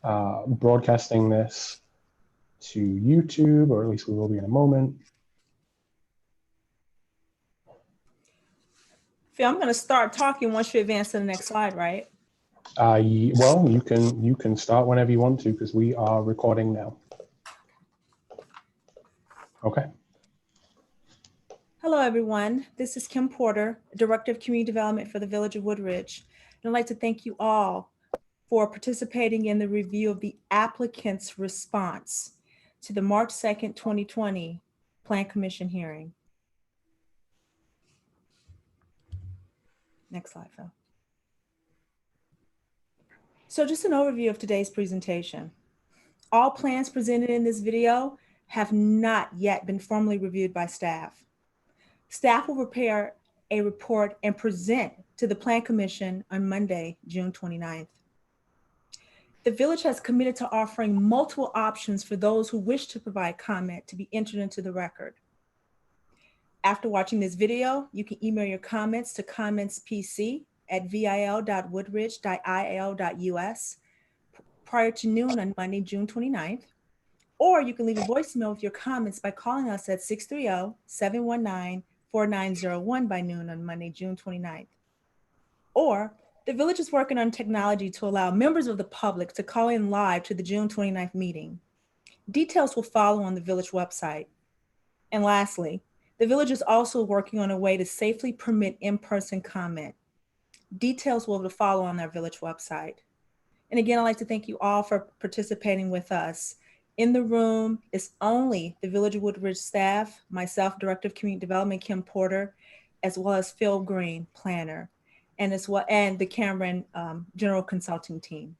broadcasting this to YouTube, or at least we will be in a moment. Phil, I'm going to start talking once you advance to the next slide, right? Well, you can start whenever you want to, because we are recording now. Okay. Hello, everyone. This is Kim Porter, Director of Community Development for the Village of Woodridge. And I'd like to thank you all for participating in the review of the applicant's response to the March 2nd, 2020 Plan Commission hearing. Next slide, Phil. So just an overview of today's presentation. All plans presented in this video have not yet been formally reviewed by staff. Staff will prepare a report and present to the Plan Commission on Monday, June 29th. The village has committed to offering multiple options for those who wish to provide comment to be entered into the record. After watching this video, you can email your comments to commentspc@vil.woodridge.il.us prior to noon on Monday, June 29th, or you can leave a voicemail with your comments by calling us at 630-719-4901 by noon on Monday, June 29th. Or the village is working on technology to allow members of the public to call in live to the June 29th meeting. Details will follow on the village website. And lastly, the village is also working on a way to safely permit in-person comment. Details will follow on their village website. And again, I'd like to thank you all for participating with us. In the room is only the Village of Woodridge staff, myself, Director of Community Development, Kim Porter, as well as Phil Green, planner, and the Cameron General Consulting team.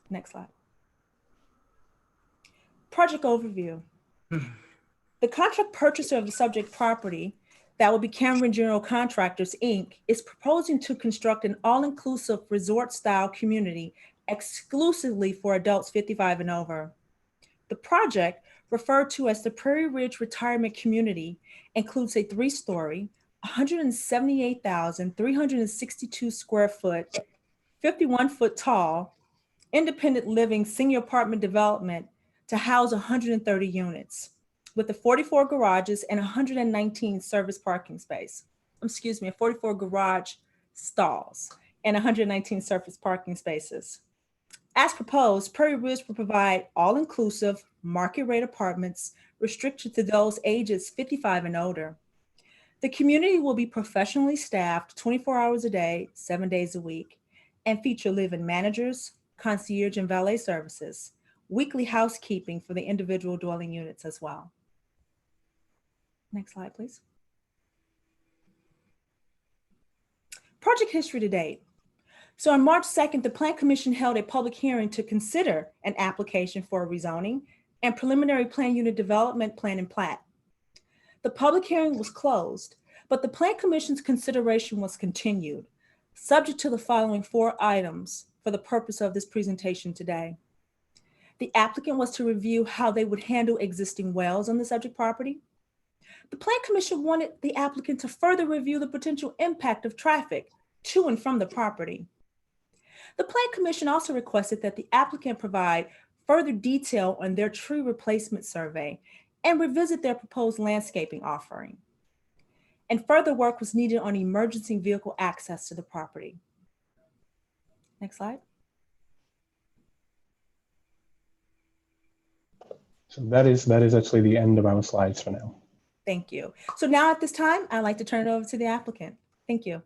Next slide. Project overview. The contract purchaser of the subject property, that will be Cameron General Contractors, Inc., is proposing to construct an all-inclusive resort-style community exclusively for adults 55 and over. The project, referred to as the Prairie Ridge Retirement Community, includes a 3-story, 178,362 square foot, 51 foot tall, independent living senior apartment development to house 130 units with the 44 garages and 119 service parking space. 44 garage stalls and 119 surface parking spaces. As proposed, Prairie Ridge will provide all-inclusive market rate apartments restricted to those ages 55 and older. The community will be professionally staffed 24 hours a day, 7 days a week, and feature live-in managers, concierge and valet services, weekly housekeeping for the individual dwelling units as well. Next slide, please. Project history to date. So on March 2nd, the Plan Commission held a public hearing to consider an application for a rezoning and preliminary plan unit development plan and plat. The public hearing was closed, but the Plan Commission's consideration was continued, subject to the following 4 items for the purpose of this presentation today. The applicant was to review how they would handle existing wells on the subject property. The Plan Commission wanted the applicant to further review the potential impact of traffic to and from the property. The Plan Commission also requested that the applicant provide further detail on their tree replacement survey and revisit their proposed landscaping offering. And further work was needed on emergency vehicle access to the property. Next slide. So that is actually the end of our slides for now. Thank you. So now at this time, I'd like to turn it over to the applicant. Thank you.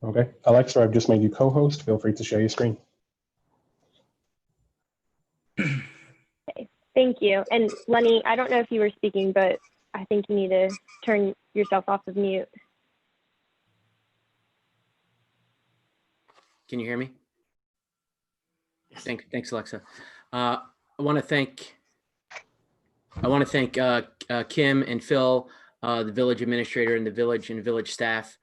Okay, Alexa, I've just made you co-host. Feel free to share your screen. Okay, thank you. And Lenny, I don't know if you were speaking, but I think you need to turn yourself off of mute. Can you hear me? Thanks, Alexa. I want to thank Kim and Phil, the village administrator, and the village staff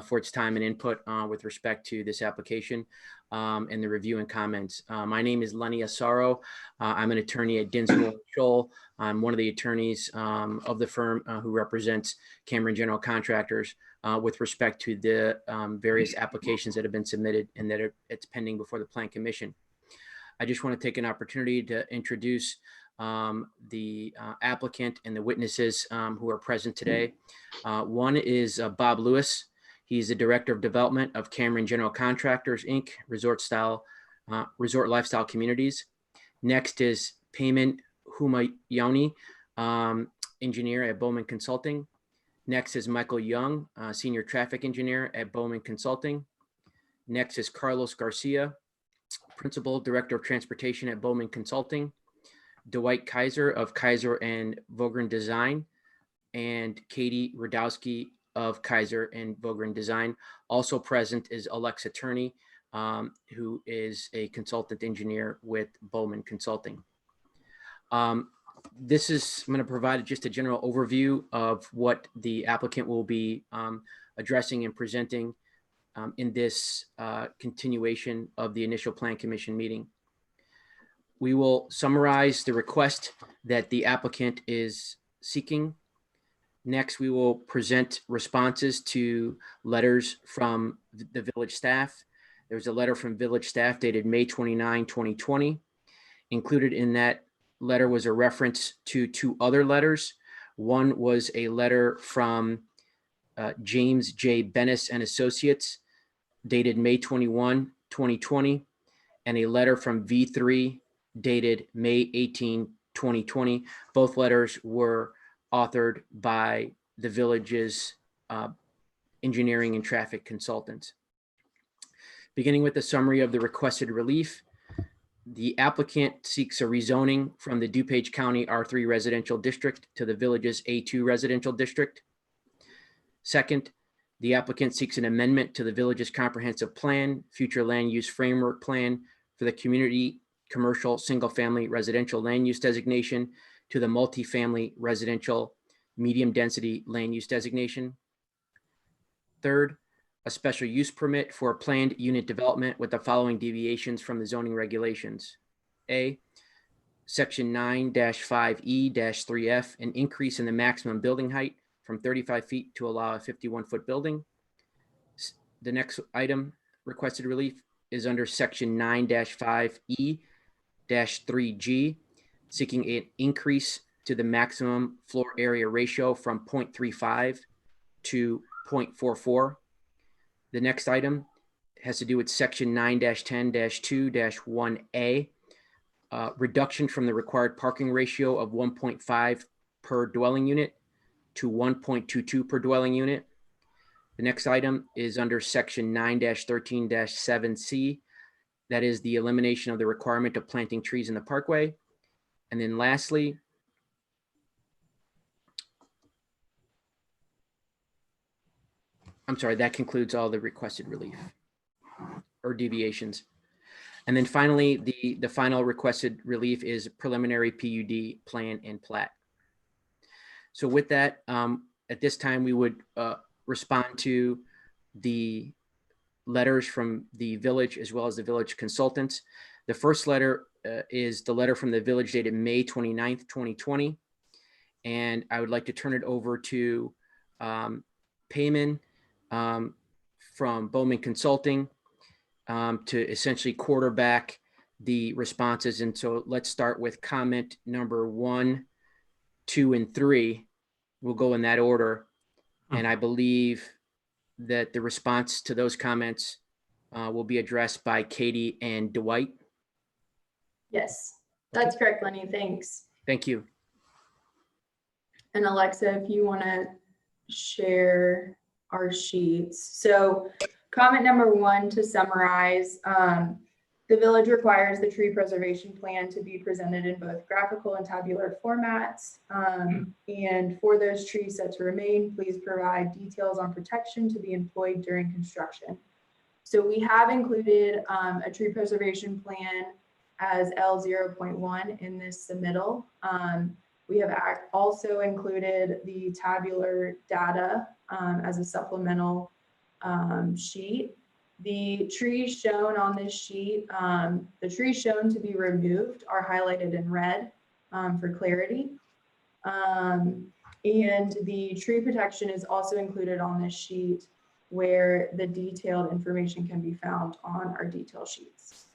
for its time and input with respect to this application. and the review and comments. My name is Lenny Asaro. I'm an attorney at Dinsmore & Scholl. I'm one of the attorneys of the firm who represents Cameron General Contractors with respect to the various applications that have been submitted and that it's pending before the Plan Commission. I just want to take an opportunity to introduce the applicant and the witnesses who are present today. One is Bob Lewis. He's the Director of Development of Cameron General Contractors, Inc., Resort Lifestyle Communities. Next is Payman Humayoni, engineer at Bowman Consulting. Next is Michael Young, Senior Traffic Engineer at Bowman Consulting. Next is Carlos Garcia, Principal Director of Transportation at Bowman Consulting. Dwight Kaiser of Kaiser and Vogren Design, and Katie Radowski of Kaiser and Vogren Design. Also present is Alexa Turney, who is a consultant engineer with Bowman Consulting. I'm going to provide just a general overview of what the applicant will be addressing and presenting in this continuation of the initial Plan Commission meeting. We will summarize the request that the applicant is seeking. Next, we will present responses to letters from the village staff. There's a letter from village staff dated May 29, 2020. Included in that letter was a reference to two other letters. One was a letter from James J. Bennis and Associates dated May 21, 2020, and a letter from V3 dated May 18, 2020. Both letters were authored by the village's engineering and traffic consultants. Beginning with the summary of the requested relief, the applicant seeks a rezoning from the DuPage County R3 residential district to the village's A2 residential district. Second, the applicant seeks an amendment to the village's comprehensive plan, future land use framework plan for the community commercial single-family residential land use designation to the multifamily residential medium density land use designation. Third, a special use permit for a planned unit development with the following deviations from the zoning regulations. A, section 9-5E-3F, an increase in the maximum building height from 35 feet to allow a 51-foot building. The next item requested relief is under section 9-5E-3G, seeking an increase to the maximum floor area ratio from 0.35 to 0.44. The next item has to do with section 9-10-2-1A, reduction from the required parking ratio of 1.5 per dwelling unit to 1.22 per dwelling unit. The next item is under section 9-13-7C. That is the elimination of the requirement of planting trees in the parkway. And then lastly, I'm sorry, that concludes all the requested relief or deviations. And then finally, the final requested relief is preliminary PUD plan and plat. So with that, at this time, we would respond to the letters from the village as well as the village consultants. The first letter is the letter from the village dated May 29th, 2020. And I would like to turn it over to Payman from Bowman Consulting to essentially quarterback the responses. And so let's start with comment number 1, 2, and 3. We'll go in that order. And I believe that the response to those comments will be addressed by Katie and Dwight. Yes, that's correct, Lenny. Thanks. Thank you. And Alexa, if you want to share our sheets. So comment number 1, to summarize, the village requires the tree preservation plan to be presented in both graphical and tabular formats. And for those trees set to remain, please provide details on protection to be employed during construction. So we have included a tree preservation plan as L0.1 in this submittal. We have also included the tabular data as a supplemental sheet. The trees shown on this sheet, the trees shown to be removed are highlighted in red for clarity. And the tree protection is also included on this sheet where the detailed information can be found on our detail sheets.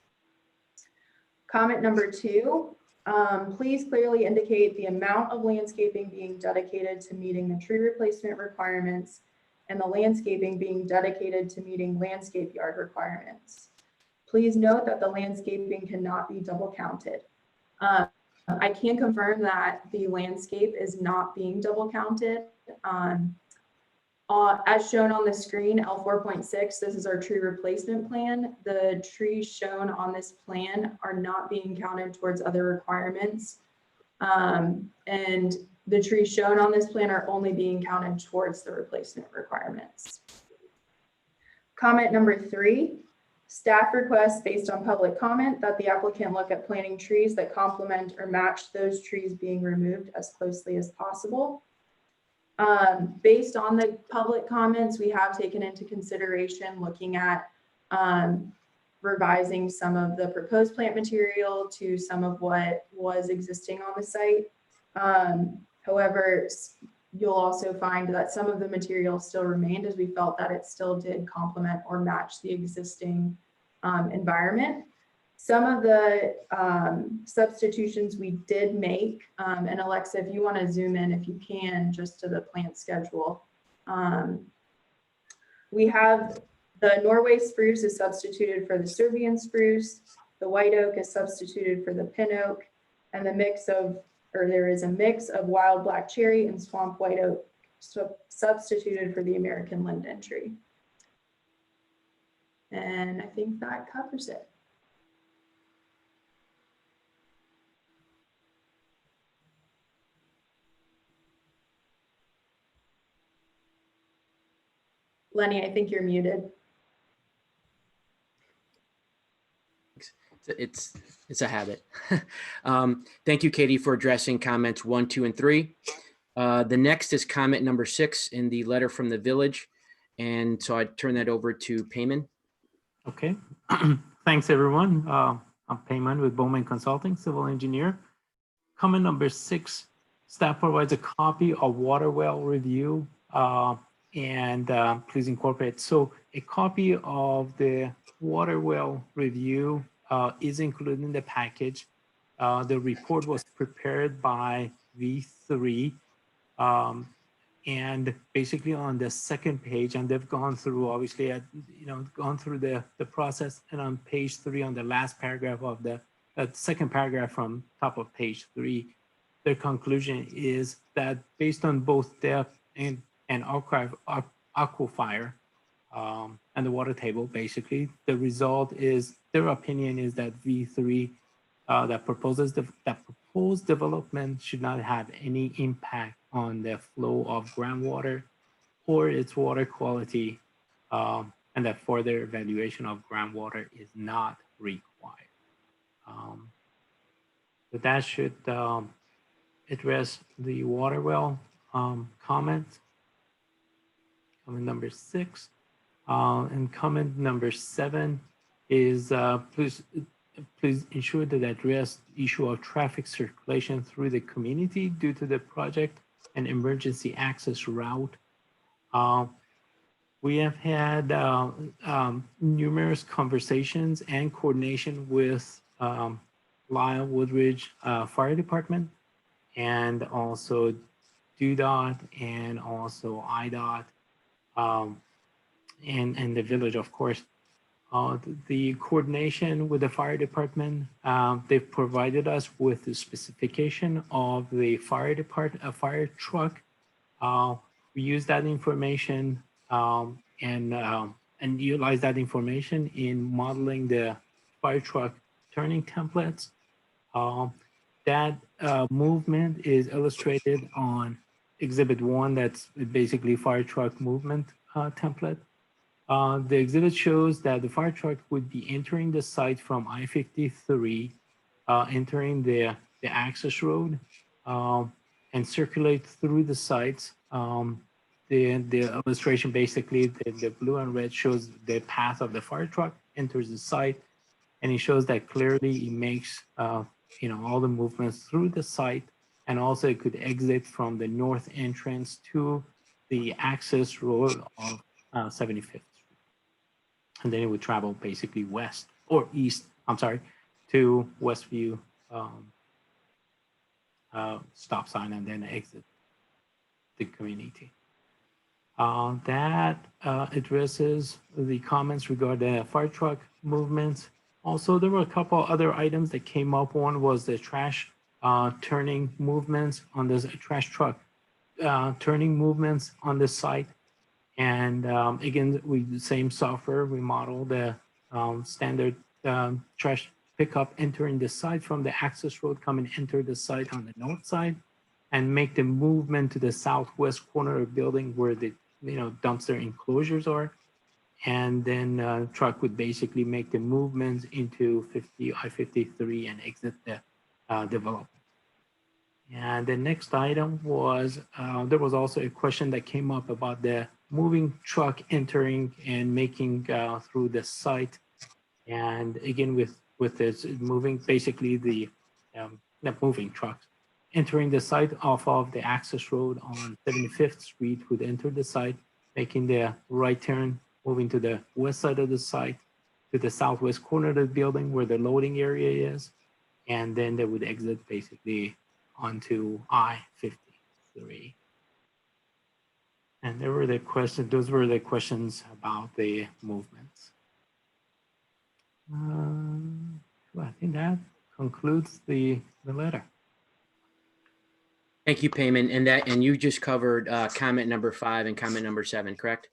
Comment number 2, please clearly indicate the amount of landscaping being dedicated to meeting the tree replacement requirements and the landscaping being dedicated to meeting landscape yard requirements. Please note that the landscaping cannot be double counted. I can confirm that the landscape is not being double counted. As shown on the screen, L4.6, this is our tree replacement plan. The trees shown on this plan are not being counted towards other requirements. And the trees shown on this plan are only being counted towards the replacement requirements. Comment number 3, staff requests based on public comment that the applicant look at planting trees that complement or match those trees being removed as closely as possible. Based on the public comments, we have taken into consideration looking at revising some of the proposed plant material to some of what was existing on the site. However, you'll also find that some of the material still remained as we felt that it still did complement or match the existing environment. Some of the substitutions we did make, and Alexa, if you want to zoom in, if you can, just to the plant schedule. We have the Norway spruce is substituted for the Serbian spruce, the white oak is substituted for the pin oak, and there is a mix of wild black cherry and swamp white oak substituted for the American linden tree. And I think that covers it. Lenny, I think you're muted. It's a habit. Thank you, Katie, for addressing comments 1, 2, and 3. The next is comment number 6 in the letter from the village. And so I turn that over to Payman. Okay. Thanks, everyone. I'm Payman with Bowman Consulting, civil engineer. Comment number 6, staff provides a copy of water well review and please incorporate. So a copy of the water well review is included in the package. The report was prepared by V3 and basically on the second page, and they've gone through, obviously, gone through the process, and on page 3, on the last paragraph of the second paragraph from top of page 3, their conclusion is that based on both depth and aquifer and the water table, basically, the result is, their opinion is that V3 that proposed development should not have any impact on the flow of groundwater or its water quality, and that further evaluation of groundwater is not required. But that should address the water well comment. Comment number 6. And comment number 7 is please ensure that address the issue of traffic circulation through the community due to the project and emergency access route. We have had numerous conversations and coordination with Lyle Woodridge Fire Department and also DUDOT and also IDOT and the village, of course. The coordination with the fire department, they've provided us with the specification of the fire truck. We use that information and utilize that information in modeling the fire truck turning templates. That movement is illustrated on Exhibit 1. That's basically fire truck movement template. The exhibit shows that the fire truck would be entering the site from I-53, entering the access road, and circulate through the sites. the illustration, basically, the blue and red shows the path of the fire truck enters the site, and it shows that clearly it makes all the movements through the site, and also it could exit from the north entrance to the access road of 75th Street, and then it would travel basically west or east. I'm sorry, to Westview stop sign, and then exit the community. That addresses the comments regarding the fire truck movements. Also, there were a couple other items that came up. One was the trash turning movements on this trash truck turning movements on the site. And again, the same software, we model the standard trash pickup entering the site from the access road, come and enter the site on the north side, and make the movement to the southwest corner of the building where the dumpster enclosures are. And then truck would basically make the movements into I-53 and exit the development. And the next item was, there was also a question that came up about the moving truck entering and making through the site. And again, with this moving, basically the moving trucks entering the site off of the access road on 75th Street would enter the site, making the right turn, moving to the west side of the site, to the southwest corner of the building where the loading area is. And then they would exit basically onto I-53. And those were the questions about the movements. I think that concludes the letter. Thank you, Payman. And you just covered comment number 5 and comment number 7, correct?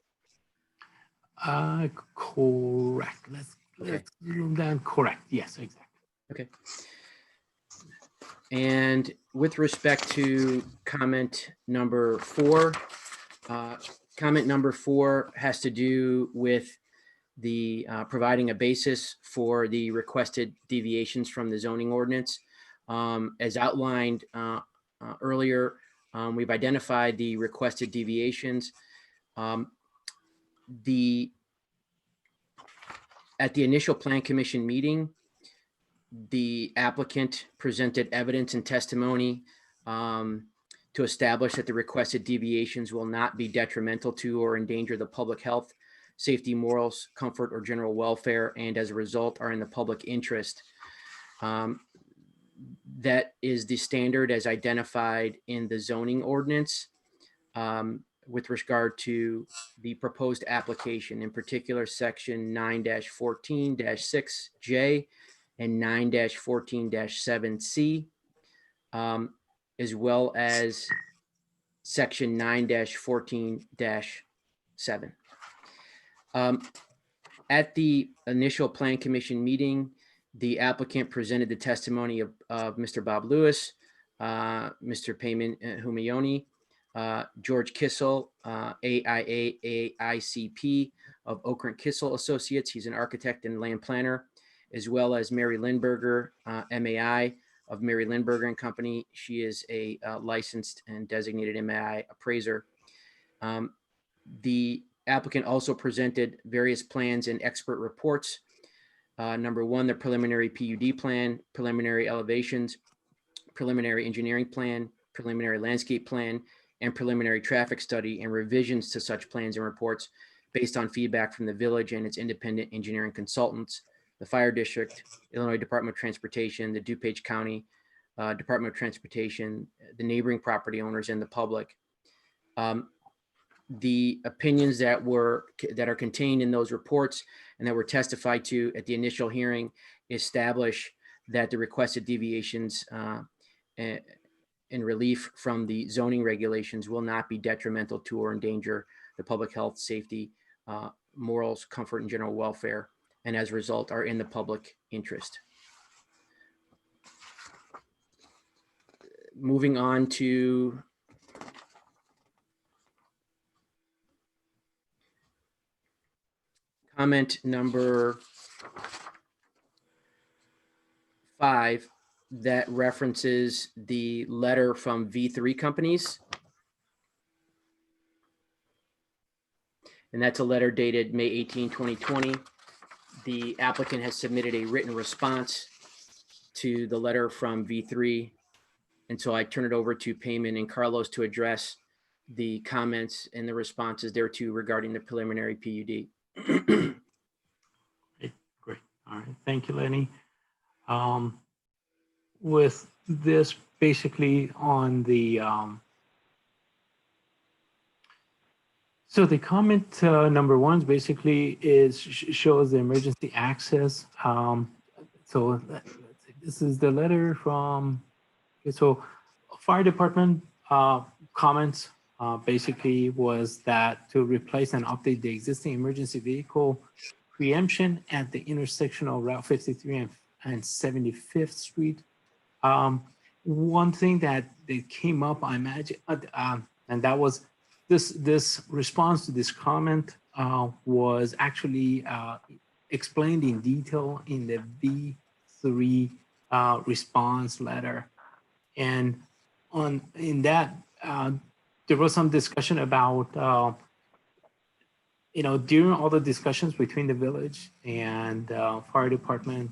Correct. Let's zoom down. Correct. Yes, exactly. Okay. And with respect to comment number 4, comment number 4 has to do with the providing a basis for the requested deviations from the zoning ordinance. As outlined earlier, we've identified the requested deviations. At the initial Plan Commission meeting, the applicant presented evidence and testimony to establish that the requested deviations will not be detrimental to or endanger the public health, safety, morals, comfort, or general welfare, and as a result are in the public interest. That is the standard as identified in the zoning ordinance with regard to the proposed application, in particular section 9-14-6J and 9-14-7C, as well as section 9-14-7. At the initial Plan Commission meeting, the applicant presented the testimony of Mr. Bob Lewis, Mr. Payman Humayoni, George Kissel, AICP of Okrent Kissel Associates. He's an architect and land planner, as well as Mary Lindberger, MAI of Mary Lindberger and Company. She is a licensed and designated MAI appraiser. The applicant also presented various plans and expert reports. Number 1, the preliminary PUD plan, preliminary elevations, preliminary engineering plan, preliminary landscape plan, and preliminary traffic study, and revisions to such plans and reports based on feedback from the village and its independent engineering consultants, the fire district, Illinois Department of Transportation, the DuPage County Department of Transportation, the neighboring property owners, and the public. The opinions that are contained in those reports and that were testified to at the initial hearing establish that the requested deviations in relief from the zoning regulations will not be detrimental to or endanger the public health, safety, morals, comfort, and general welfare, and as a result are in the public interest. Moving on to comment number 5 that references the letter from V3 companies. and that's a letter dated May 18, 2020. The applicant has submitted a written response to the letter from V3. And so I turn it over to Payman and Carlos to address the comments and the responses thereto regarding the preliminary PUD. Great. All right. Thank you, Lenny. With this basically on the, so the comment number one basically shows the emergency access. So let's see, this is the letter from, okay, so fire department comments basically was that to replace and update the existing emergency vehicle preemption at the intersection of Route 53 and 75th Street. One thing that came up, I imagine, and that was this response to this comment was actually explained in detail in the V3 response letter. And in that, there was some discussion about, during all the discussions between the village and fire department,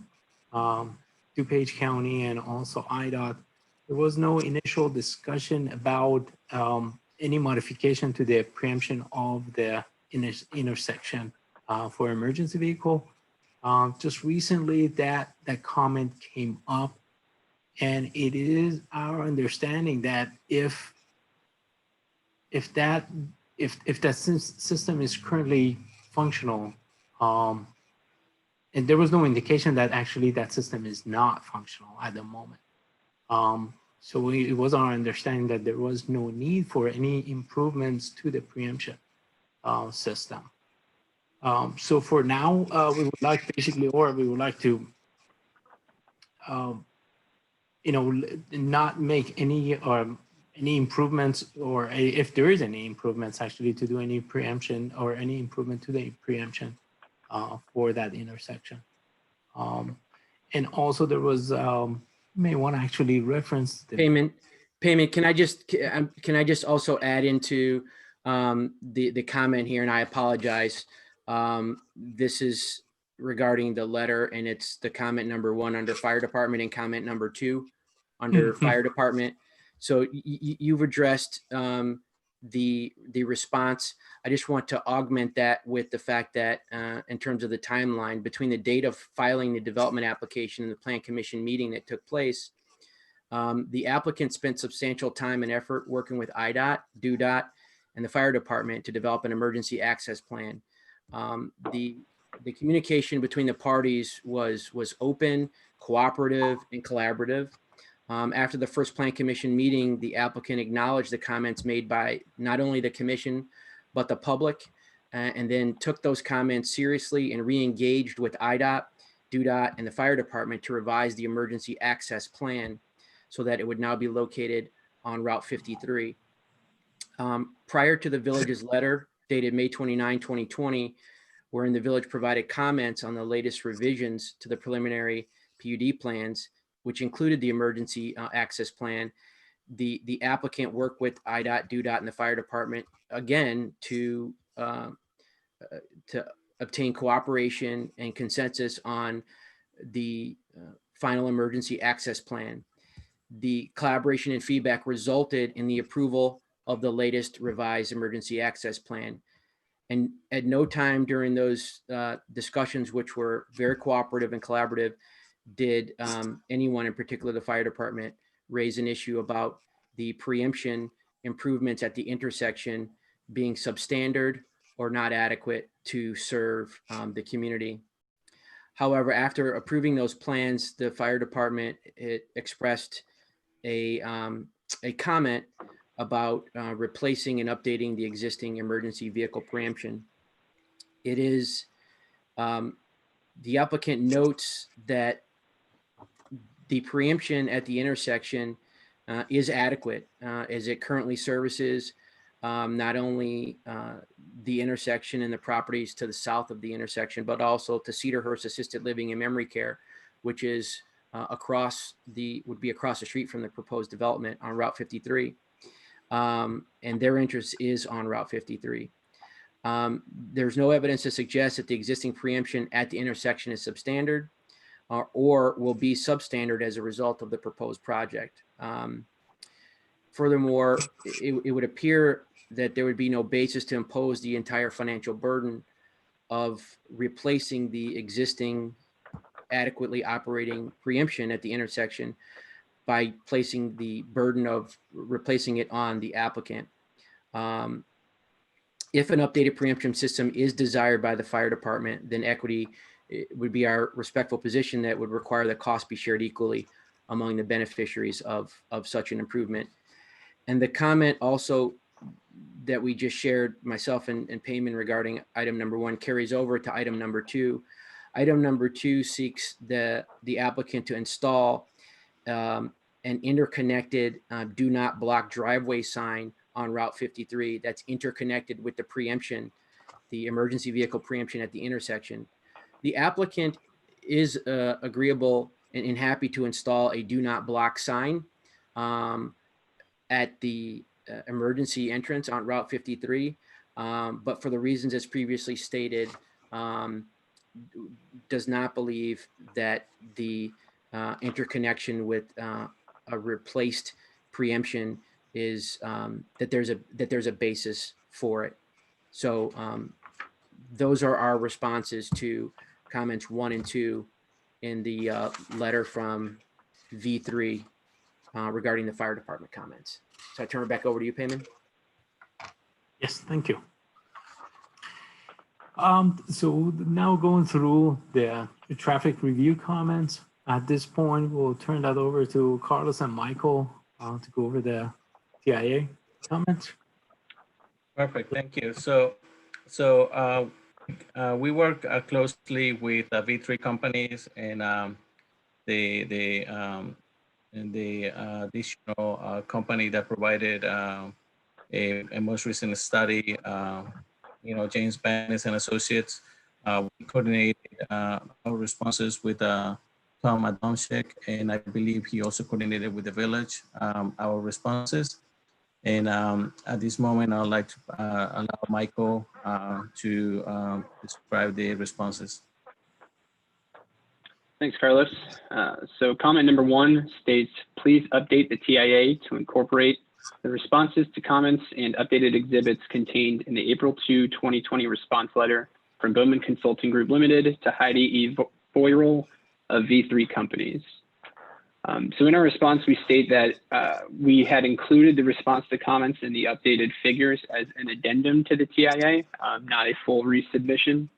DuPage County, and also IDOT, there was no initial discussion about any modification to the preemption of the intersection for emergency vehicle. Just recently, that comment came up, and it is our understanding that if that system is currently functional, and there was no indication that actually that system is not functional at the moment. So it was our understanding that there was no need for any improvements to the preemption system. So for now, we would like basically, or we would like to, not make any improvements, or if there is any improvements actually to do any preemption or any improvement to the preemption for that intersection. And also there was, may want to actually reference the Payment. Can I just also add into the comment here, and I apologize. This is regarding the letter, and it's the comment number 1 under fire department and comment number 2 under fire department. So you've addressed the response. I just want to augment that with the fact that in terms of the timeline between the date of filing the development application and the plan commission meeting that took place, the applicant spent substantial time and effort working with IDOT, DUDOT, and the fire department to develop an emergency access plan. The communication between the parties was open, cooperative, and collaborative. After the first plan commission meeting, the applicant acknowledged the comments made by not only the commission, but the public, and then took those comments seriously and re-engaged with IDOT, DUDOT, and the fire department to revise the emergency access plan so that it would now be located on Route 53. Prior to the village's letter dated May 29, 2020, wherein the village provided comments on the latest revisions to the preliminary PUD plans, which included the emergency access plan, the applicant worked with IDOT, DUDOT, and the fire department again to obtain cooperation and consensus on the final emergency access plan. The collaboration and feedback resulted in the approval of the latest revised emergency access plan. And at no time during those discussions, which were very cooperative and collaborative, did anyone, in particular the fire department, raise an issue about the preemption improvements at the intersection being substandard or not adequate to serve the community. However, after approving those plans, the fire department expressed a comment about replacing and updating the existing emergency vehicle preemption. It is, the applicant notes that the preemption at the intersection is adequate as it currently services not only the intersection and the properties to the south of the intersection, but also to Cedarhurst Assisted Living and Memory Care, which is would be across the street from the proposed development on Route 53. And their interest is on Route 53. There's no evidence to suggest that the existing preemption at the intersection is substandard or will be substandard as a result of the proposed project. Furthermore, it would appear that there would be no basis to impose the entire financial burden of replacing the existing adequately operating preemption at the intersection by placing the burden of replacing it on the applicant. If an updated preemption system is desired by the fire department, then equity would be our respectful position that would require the cost be shared equally among the beneficiaries of such an improvement. And the comment also that we just shared, myself and Payman, regarding item number 1 carries over to item number 2. Item number 2 seeks the applicant to install an interconnected do not block driveway sign on Route 53 that's interconnected with the preemption, the emergency vehicle preemption at the intersection. The applicant is agreeable and happy to install a do not block sign at the emergency entrance on Route 53, but for the reasons as previously stated, does not believe that the interconnection with a replaced preemption is that there's a basis for it. So those are our responses to comments 1 and 2 in the letter from V3 regarding the fire department comments. So I turn it back over to you, Payman. Yes, thank you. So now going through the traffic review comments. At this point, we'll turn that over to Carlos and Michael to go over the TIA comments. Perfect, thank you. So we work closely with V3 companies and the additional company that provided a most recent study, James Bannis and Associates. We coordinated our responses with Tom Adamczyk, and I believe he also coordinated with the village our responses. And at this moment, I'd like to allow Michael to describe the responses. Thanks, Carlos. So comment number 1 states, please update the TIA to incorporate the responses to comments and updated exhibits contained in the April 2, 2020 response letter from Bowman Consulting Group Limited to Heidi E. Boyrell of V3 Companies. So in our response, we state that we had included the response to comments in the updated figures as an addendum to the TIA, not a full resubmission.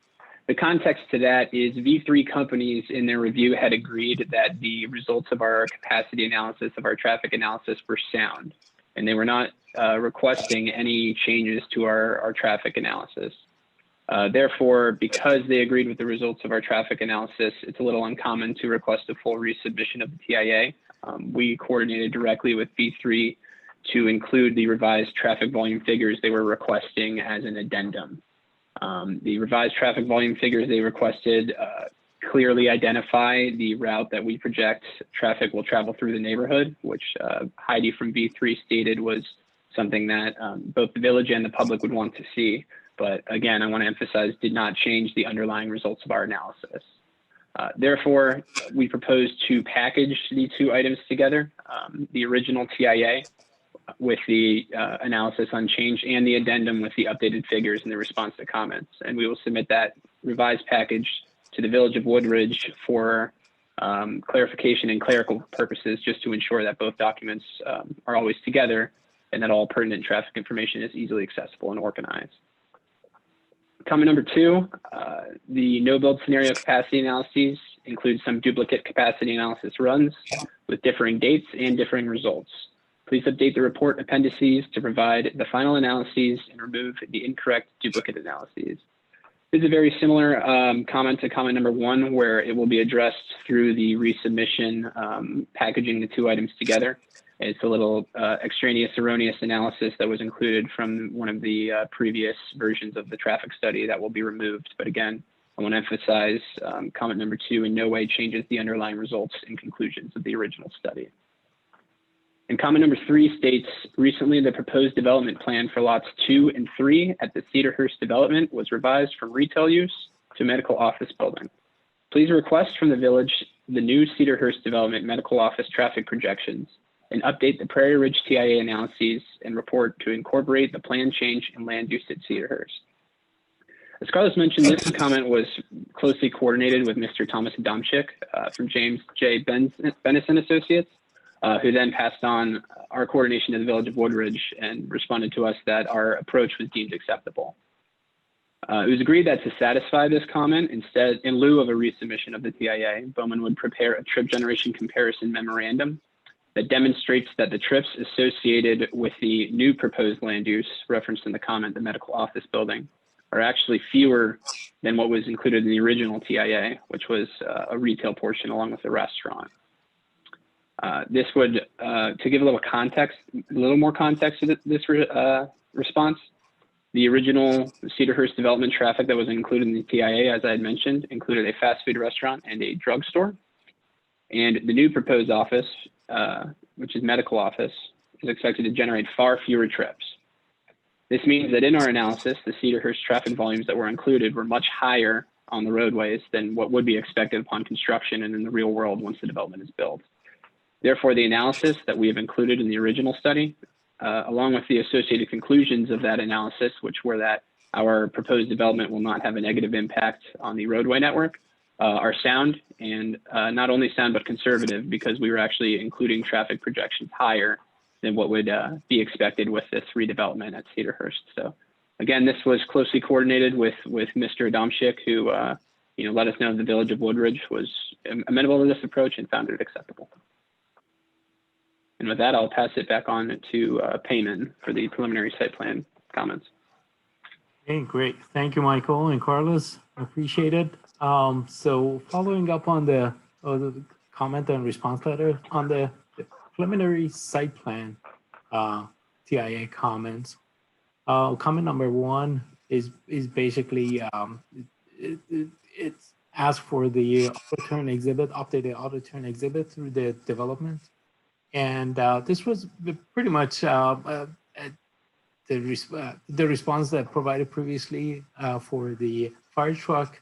The context to that is V3 Companies in their review had agreed that the results of our capacity analysis of our traffic analysis were sound, and they were not requesting any changes to our traffic analysis. Therefore, because they agreed with the results of our traffic analysis, it's a little uncommon to request a full resubmission of the TIA. We coordinated directly with V3 to include the revised traffic volume figures they were requesting as an addendum. The revised traffic volume figures they requested clearly identify the route that we project traffic will travel through the neighborhood, which Heidi from V3 stated was something that both the village and the public would want to see. But again, I want to emphasize, did not change the underlying results of our analysis. Therefore, we propose to package the 2 items together, the original TIA with the analysis unchanged and the addendum with the updated figures in the response to comments. And we will submit that revised package to the Village of Woodridge for clarification and clerical purposes, just to ensure that both documents are always together and that all pertinent traffic information is easily accessible and organized. Comment number 2, the no-build scenario capacity analyses include some duplicate capacity analysis runs with differing dates and differing results. Please update the report appendices to provide the final analyses and remove the incorrect duplicate analyses. This is a very similar comment to comment number 1, where it will be addressed through the resubmission, packaging the 2 items together. It's a little extraneous erroneous analysis that was included from one of the previous versions of the traffic study that will be removed. But again, I want to emphasize comment number 2 in no way changes the underlying results and conclusions of the original study. And comment number 3 states, recently the proposed development plan for lots 2 and 3 at the Cedarhurst development was revised from retail use to medical office building. Please request from the village the new Cedarhurst development medical office traffic projections and update the Prairie Ridge TIA analyses and report to incorporate the plan change and land use at Cedarhurst. As Carlos mentioned, this comment was closely coordinated with Mr. Thomas Adamczyk from James J. Bennison Associates, who then passed on our coordination to the Village of Woodridge and responded to us that our approach was deemed acceptable. It was agreed that to satisfy this comment, instead, in lieu of a resubmission of the TIA, Bowman would prepare a trip generation comparison memorandum that demonstrates that the trips associated with the new proposed land use referenced in the comment, the medical office building, are actually fewer than what was included in the original TIA, which was a retail portion along with the restaurant. This would, to give a little context, a little more context to this response, the original Cedarhurst development traffic that was included in the TIA, as I had mentioned, included a fast food restaurant and a drugstore. And the new proposed office, which is medical office, is expected to generate far fewer trips. This means that in our analysis, the Cedarhurst traffic volumes that were included were much higher on the roadways than what would be expected upon construction and in the real world once the development is built. Therefore, the analysis that we have included in the original study, along with the associated conclusions of that analysis, which were that our proposed development will not have a negative impact on the roadway network, are sound, and not only sound but conservative, because we were actually including traffic projections higher than what would be expected with this redevelopment at Cedarhurst. So again, this was closely coordinated with Mr. Adamczyk, who let us know the Village of Woodridge was amenable to this approach and found it acceptable. And with that, I'll pass it back on to Payman for the preliminary site plan comments. Okay, great. Thank you, Michael and Carlos. Appreciate it. So following up on the comment and response letter on the preliminary site plan TIA comments, comment number 1 is basically it's asked for the auto turn exhibit, updated auto turn exhibit through the development. And this was pretty much the response that provided previously for the fire truck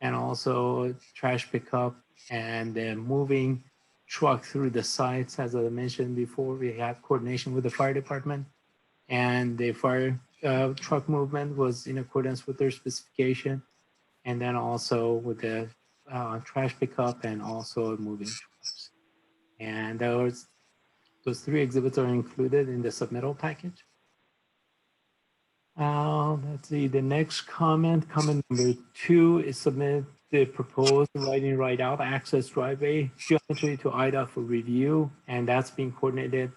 and also trash pickup and then moving truck through the sites. As I mentioned before, we have coordination with the fire department, and the fire truck movement was in accordance with their specification, and then also with the trash pickup and also moving trucks. And those 3 exhibits are included in the submittal package. Let's see, the next comment number 2 is submit the proposed right-in, right-out access driveway geometry to IDOT for review, and that's being coordinated.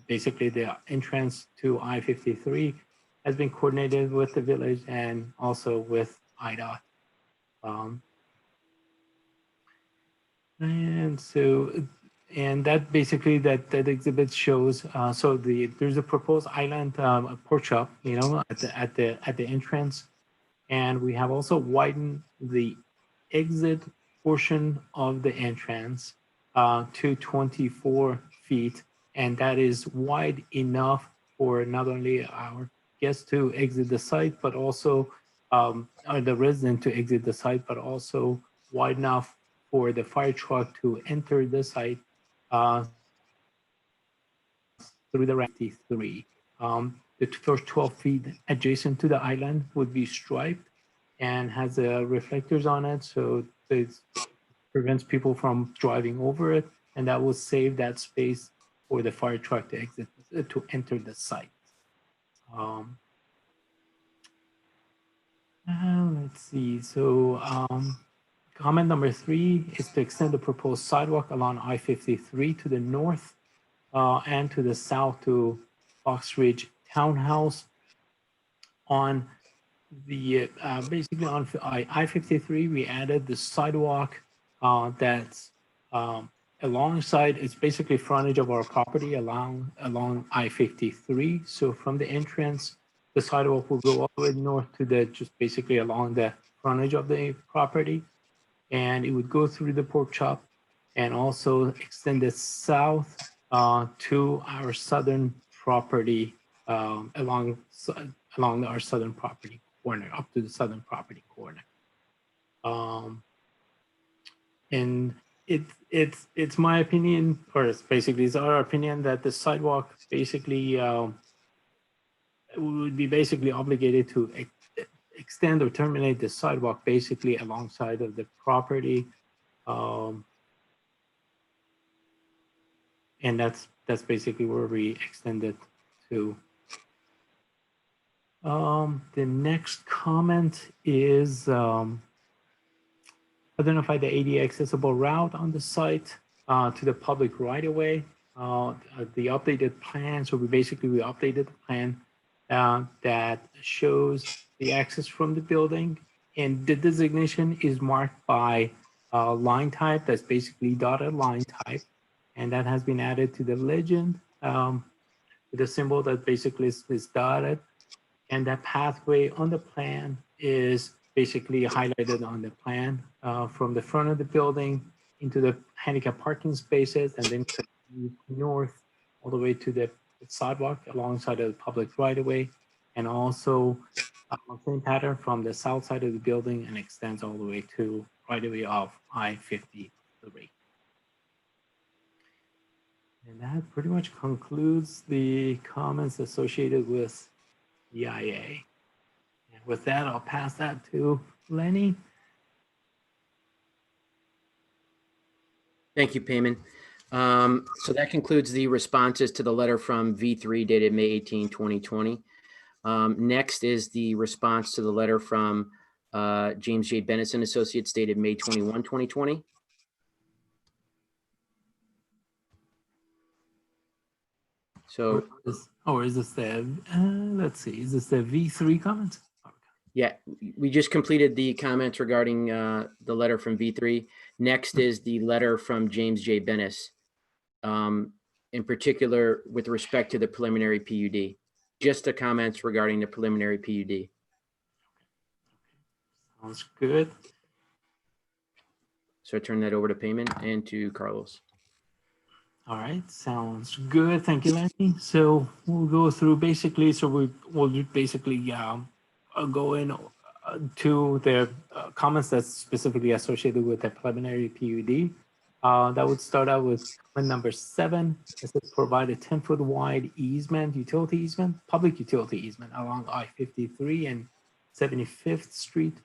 Basically, the entrance to I-53 has been coordinated with the village and also with IDOT. And that basically that exhibit shows. So there's a proposed island pork chop, at the entrance, and we have also widened the exit portion of the entrance to 24 feet, and that is wide enough for not only our guests to exit the site, but also the resident to exit the site, but also wide enough for the fire truck to enter the site through the 53. The first 12 feet adjacent to the island would be striped and has reflectors on it, so it prevents people from driving over it, and that will save that space for the fire truck to exit to enter the site. Let's see. So comment number 3 is to extend the proposed sidewalk along I-53 to the north and to the south to Fox Ridge Townhouse. On the basically on I-53, we added the sidewalk that's alongside. It's basically frontage of our property along I-53. So from the entrance, the sidewalk will go all the way north to just basically along the frontage of the property, and it would go through the pork chop and also extend it south to our southern property, along our southern property corner, up to the southern property corner. And it's my opinion, or it's our opinion, that the sidewalk basically we would be basically obligated to extend or terminate the sidewalk basically alongside of the property. And that's basically where we extend it to. The next comment is identify the ADA accessible route on the site to the public right of way. The updated plan, so we updated the plan that shows the access from the building, and the designation is marked by line type, that's basically dotted line type, and that has been added to the legend with a symbol that basically is dotted, and that pathway on the plan is basically highlighted on the plan from the front of the building into the handicap parking spaces, and then north all the way to the sidewalk alongside of the public right of way, and also same pattern from the south side of the building and extends all the way to right of way of I-53. And that pretty much concludes the comments associated with the IA. And with that, I'll pass that to Lenny. Thank you, Payman. So that concludes the responses to the letter from V3 dated May 18, 2020. Next is the response to the letter from James J. Bennison Associates dated May 21, 2020. So, is this the, let's see, is this the V3 comments? yeah, we just completed the comments regarding the letter from V3. Next is the letter from James J. Bennis, in particular with respect to the preliminary PUD. Just the comments regarding the preliminary PUD. Sounds good. So I turn that over to Payman and to Carlos. All right, sounds good. Thank you, Lenny. So we'll go through basically, we'll basically go in to the comments that's specifically associated with the preliminary PUD. That would start out with comment number 7. It says provide a 10-foot wide easement, public utility easement along I-53 and 75th Street.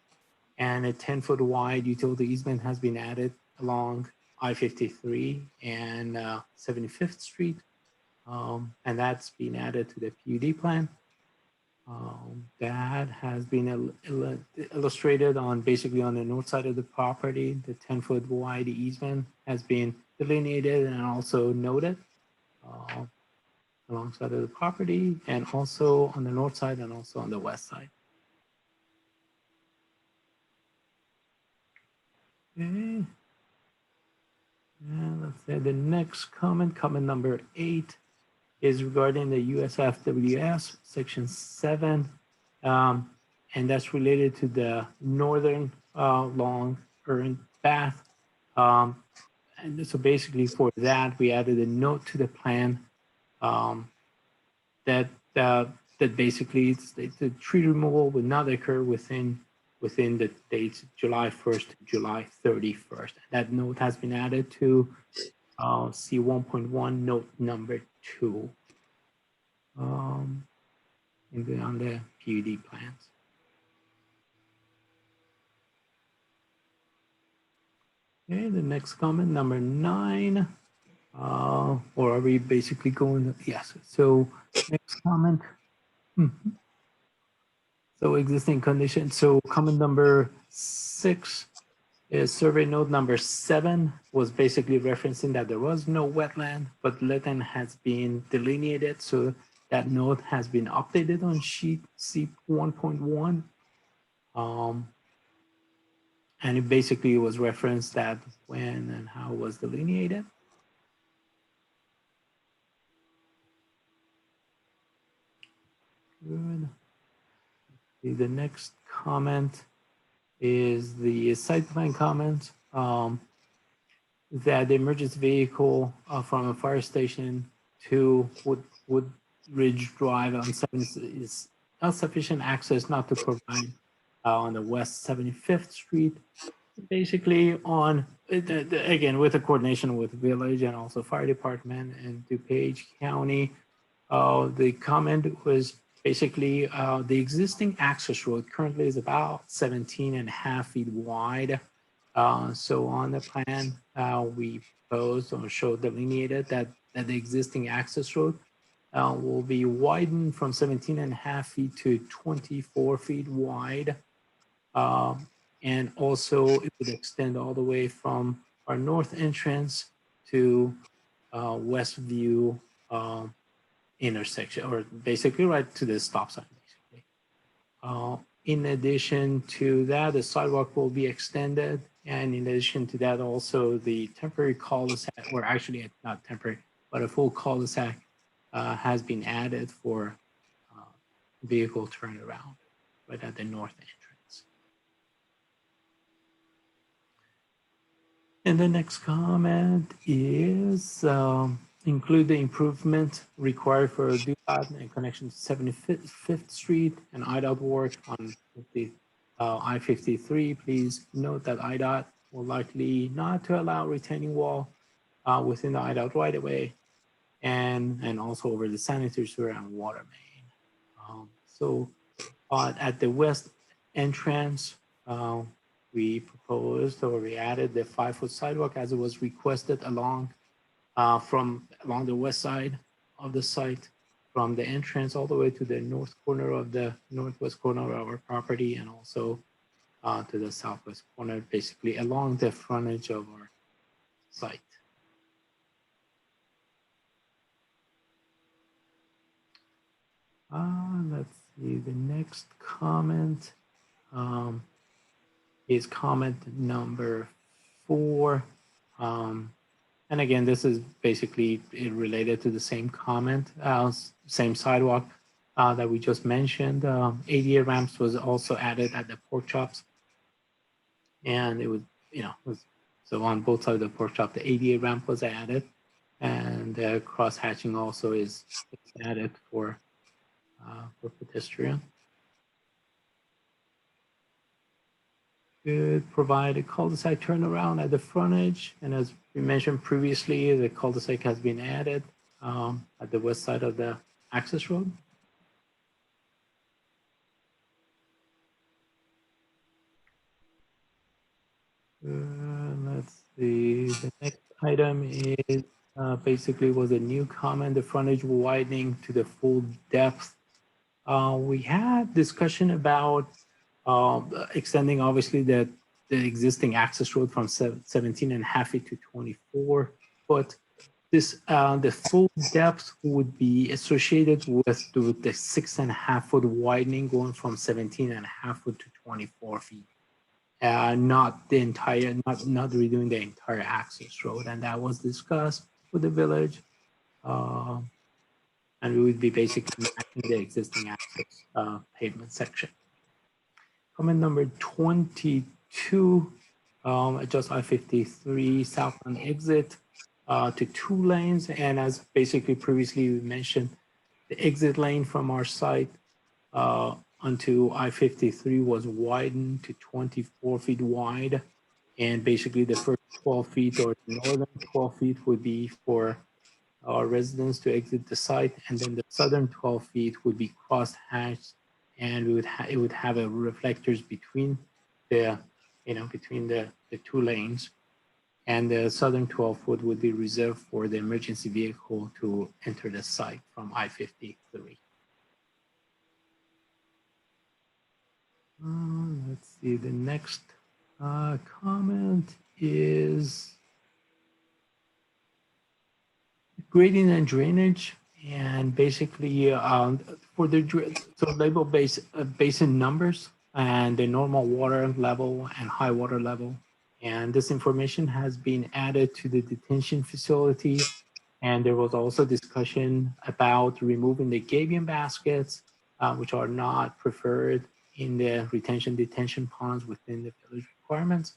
And a 10-foot wide utility easement has been added along I-53 and 75th Street. And that's been added to the PUD plan. That has been illustrated on basically on the north side of the property. The 10-foot wide easement has been delineated and also noted alongside of the property, and also on the north side and also on the west side. Okay. And let's say the next comment number 8, is regarding the USFWS section 7, and that's related to the northern long urban path. And so basically for that, we added a note to the plan that basically states the tree removal would not occur within the dates July 1st to July 31st. That note has been added to C1.1 note number 2 on the PUD plans. Okay, the next comment, number 9, or are we basically going to, yes, so next comment. So existing conditions, so comment number 6 is survey note number 7 was basically referencing that there was no wetland, but wetland has been delineated. So that note has been updated on sheet C1.1. And it basically was referenced that when and how it was delineated. Good. The next comment is the site plan comment. that the emergency vehicle from a fire station to Woodridge Drive on 7th is not sufficient access not to provide on the West 75th Street. Basically on, again, with the coordination with village and also fire department and DuPage County, the comment was basically the existing access road currently is about 17.5 feet wide. So on the plan, we proposed or showed delineated that the existing access road will be widened from 17.5 feet to 24 feet wide. And also it would extend all the way from our north entrance to Westview intersection, or basically right to the stop sign, basically. In addition to that, the sidewalk will be extended. And in addition to that, also the temporary cul-de-sac, or actually not temporary, but a full cul-de-sac has been added for vehicle turnaround right at the north entrance. And the next comment is include the improvement required for a DUOT in connection to 75th Street and IDOT work on the I-53. Please note that IDOT will likely not to allow retaining wall within the IDOT right of way and also over the sanitary sewer and water main. So at the west entrance, we proposed or we added the 5-foot sidewalk as it was requested along the west side of the site, from the entrance all the way to the northwest corner of our property, and also to the southwest corner, basically along the frontage of our site. Let's see, the next comment is comment number 4. And again, this is basically related to the same comment, same sidewalk that we just mentioned. ADA ramps was also added at the pork chops. And it was, so on both sides of the pork chop, the ADA ramp was added. And the cross hatching also is added for pedestrian. Could provide a cul-de-sac turnaround at the frontage. And as we mentioned previously, the cul-de-sac has been added at the west side of the access road. Let's see, the next item is basically was a new comment, the frontage widening to the full depth. We had discussion about extending obviously the existing access road from 17.5 feet to 24 foot. This the full depth would be associated with the 6.5 foot widening going from 17.5 foot to 24 feet. Not the entire, not redoing the entire access road, and that was discussed with the village. And we would be basically matching the existing access pavement section. Comment number 22, adjust I-53 southbound exit to 2 lanes. And as basically previously we mentioned, the exit lane from our site onto I-53 was widened to 24 feet wide. And basically the first 12 feet or the northern 12 feet would be for our residents to exit the site. And then the southern 12 feet would be cross-hatched, and it would have a reflectors between the, between the 2 lanes. And the southern 12 foot would be reserved for the emergency vehicle to enter the site from I-53. Let's see, the next comment is grading and drainage. And basically for the label basin numbers and the normal water level and high water level. And this information has been added to the detention facility. And there was also discussion about removing the gabion baskets, which are not preferred in the detention ponds within the village requirements.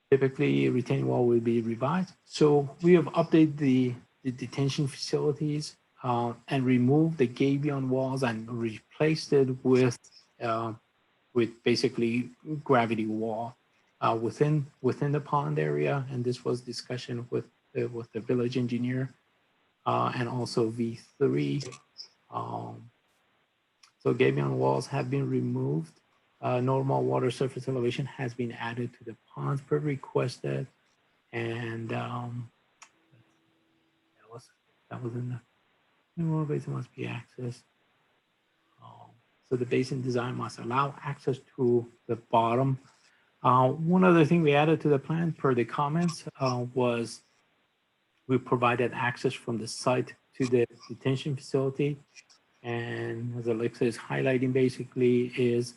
Typically, retaining wall will be revised. So we have updated the detention facilities and removed the gabion walls and replaced it with basically gravity wall within the pond area. And this was discussion with the village engineer and also V3. So gabion walls have been removed. Normal water surface elevation has been added to the ponds per requested, and that was in the mineral basin must be accessed. So the basin design must allow access to the bottom. One other thing we added to the plan per the comments was we provided access from the site to the detention facility. And as Alexa is highlighting, basically is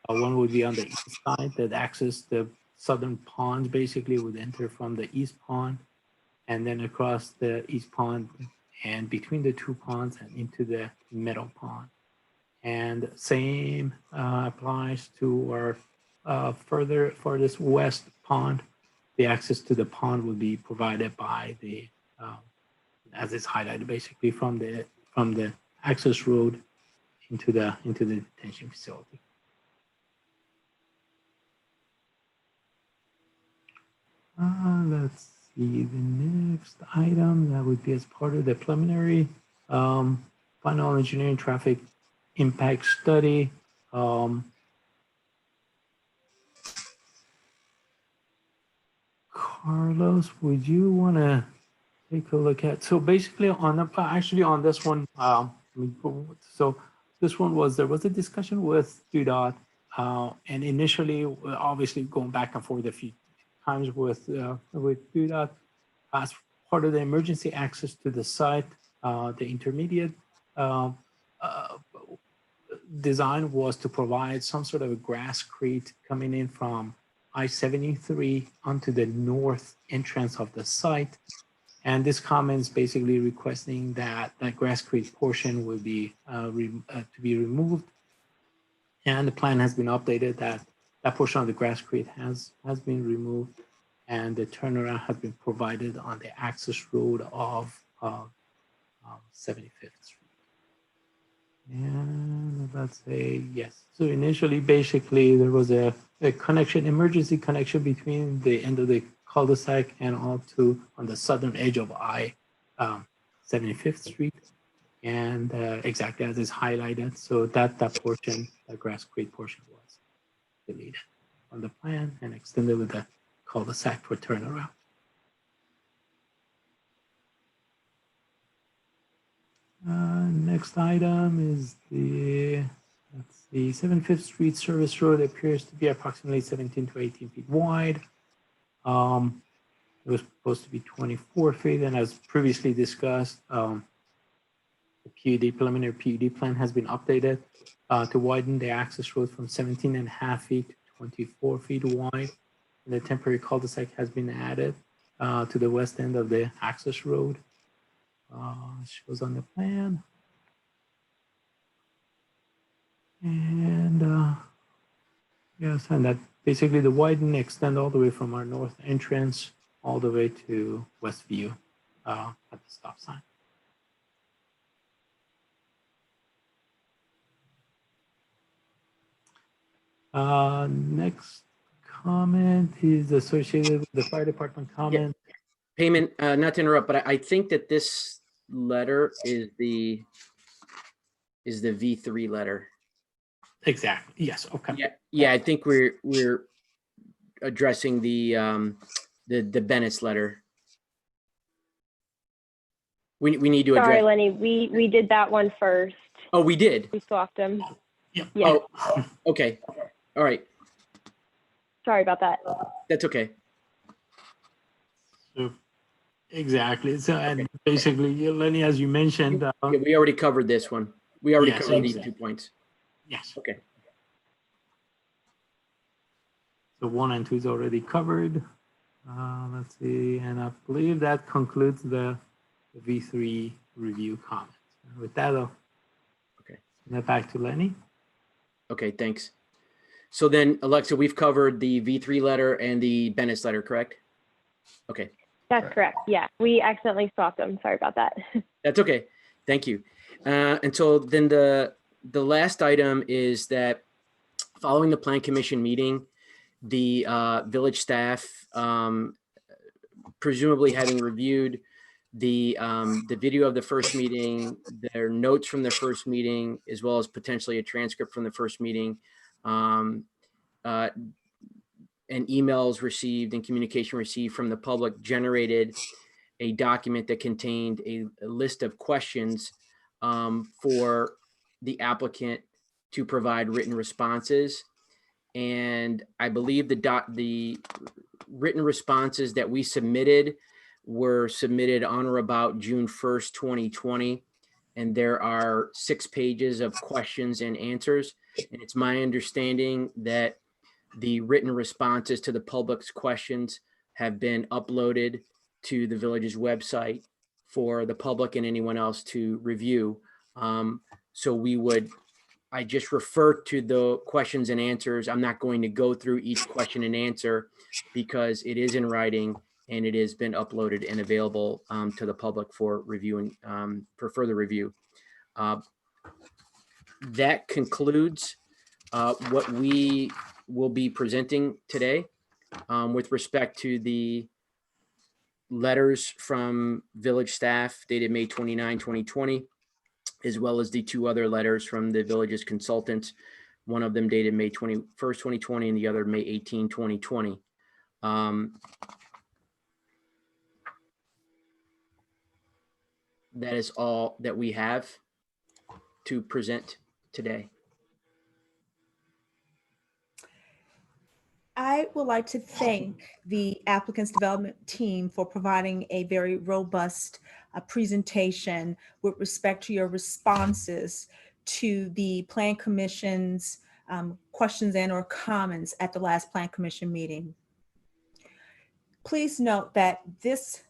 one would be on the east side that access the southern ponds basically would enter from the east pond and then across the east pond and between the two ponds and into the middle pond. And same applies to our furthest west pond. The access to the pond will be provided by the, as it's highlighted, basically from the access road into the detention facility. Let's see the next item that would be as part of the preliminary final engineering traffic impact study. Carlos, would you want to take a look at? So basically on the, actually on this one, so this one was, there was a discussion with DOT and initially obviously going back and forth a few times with DOT as part of the emergency access to the site, the intermediate design was to provide some sort of a grasscrete coming in from I-73 onto the north entrance of the site. And this comments basically requesting that that grasscrete portion will be to be removed. And the plan has been updated that that portion of the grasscrete has been removed and the turnaround has been provided on the access road of 75th Street. And let's say yes. So initially, basically, there was a connection, emergency connection between the end of the cul-de-sac and all to on the southern edge of I-75th Street, and exactly as is highlighted. So that portion, the grasscrete portion, was deleted on the plan and extended with the cul-de-sac for turnaround. Next item is the, let's see, 75th Street Service Road appears to be approximately 17 to 18 feet wide. It was supposed to be 24 feet, and as previously discussed, the preliminary PUD plan has been updated to widen the access road from 17.5 feet to 24 feet wide. And the temporary cul-de-sac has been added to the west end of the access road. Shows on the plan. And yes, and that basically the widen extend all the way from our north entrance all the way to Westview at the stop sign. Next comment is associated with the fire department comment. Yeah. Payment, not to interrupt, but I think that this letter is the V3 letter. Exactly. Yes. Okay. Yeah. I think we're addressing the Bennett's letter. We need to address. Sorry, Lenny, we did that one first. Oh, we did. We swapped them. Yeah. Yeah. Oh, okay. All right. Sorry about that. That's okay. So exactly. So and basically, Lenny, as you mentioned, Yeah, we already covered this one. We already Yes, covered these exactly. 2 points. yes. Okay. So 1 and 2 is already covered. Let's see, and I believe that concludes the V3 review comments. And with that, I'll Okay. send it back to Lenny. Okay, thanks. So then, Alexa, we've covered the V3 letter and the Bennett's letter, correct? Okay, That's correct. Yeah, we accidentally swapped them. Sorry about that. that's okay. Thank you. And so then the last item is that following the Plan Commission meeting, the village staff, presumably having reviewed the video of the first meeting, their notes from the first meeting, as well as potentially a transcript from the first meeting, and emails received and communication received from the public, generated a document that contained a list of questions for the applicant to provide written responses. And I believe the written responses that we submitted were submitted on or about June 1st, 2020. And there are 6 pages of questions and answers. And it's my understanding that the written responses to the public's questions have been uploaded to the village's website for the public and anyone else to review. So I just refer to the questions and answers. I'm not going to go through each question and answer because it is in writing and it has been uploaded and available to the public for review and for further review. That concludes what we will be presenting today with respect to the letters from village staff dated May 29, 2020, as well as the 2 other letters from the village's consultants, one of them dated May 21st, 2020, and the other May 18, 2020. That is all that we have to present today. I would like to thank the applicant's development team for providing a very robust presentation with respect to your responses to the Plan Commission's questions and or comments at the last Plan Commission meeting. Please note that this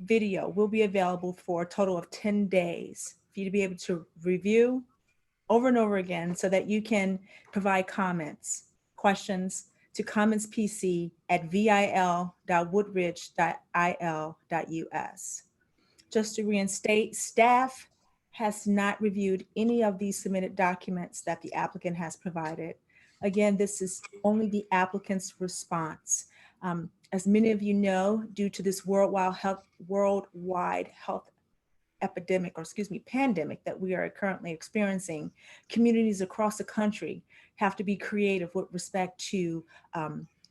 video will be available for a total of 10 days for you to be able to review over and over again so that you can provide comments, questions to commentspc@vil.woodridge.il.us. Just to reinstate, staff has not reviewed any of these submitted documents that the applicant has provided. Again, this is only the applicant's response. As many of you know, due to this worldwide health epidemic, or excuse me, pandemic that we are currently experiencing, communities across the country have to be creative with respect to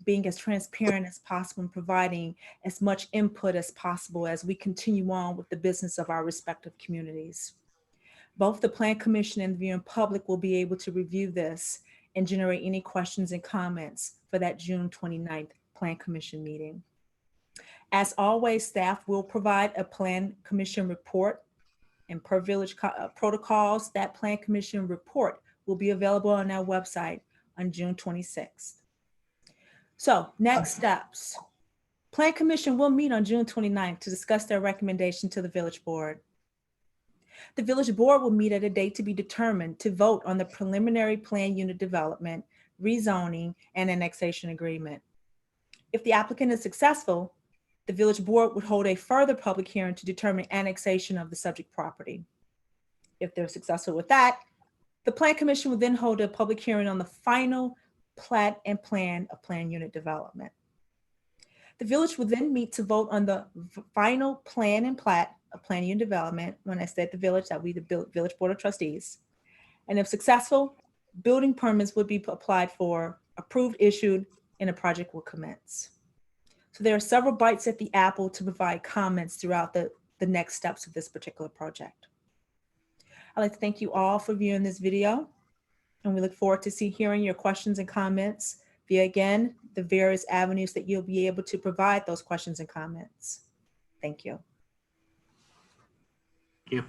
being as transparent as possible and providing as much input as possible as we continue on with the business of our respective communities. Both the Plan Commission and the viewing public will be able to review this and generate any questions and comments for that June 29th Plan Commission meeting. As always, staff will provide a Plan Commission report, and per village protocols, that Plan Commission report will be available on our website on June 26th. So next steps. Plan Commission will meet on June 29th to discuss their recommendation to the Village Board. The Village Board will meet at a date to be determined to vote on the preliminary plan unit development, rezoning, and annexation agreement. If the applicant is successful, the Village Board would hold a further public hearing to determine annexation of the subject property. If they're successful with that, the Plan Commission will then hold a public hearing on the final plat and plan of plan unit development. The village will then meet to vote on the final plan and plat of plan unit development. When I said the village, that would be the Village Board of Trustees. And if successful, building permits would be applied for, approved, issued, and a project will commence. So there are several bites at the apple to provide comments throughout the next steps of this particular project. I'd like to thank you all for viewing this video, and we look forward to hearing your questions and comments via, again, the various avenues that you'll be able to provide those questions and comments. Thank you. Thank you.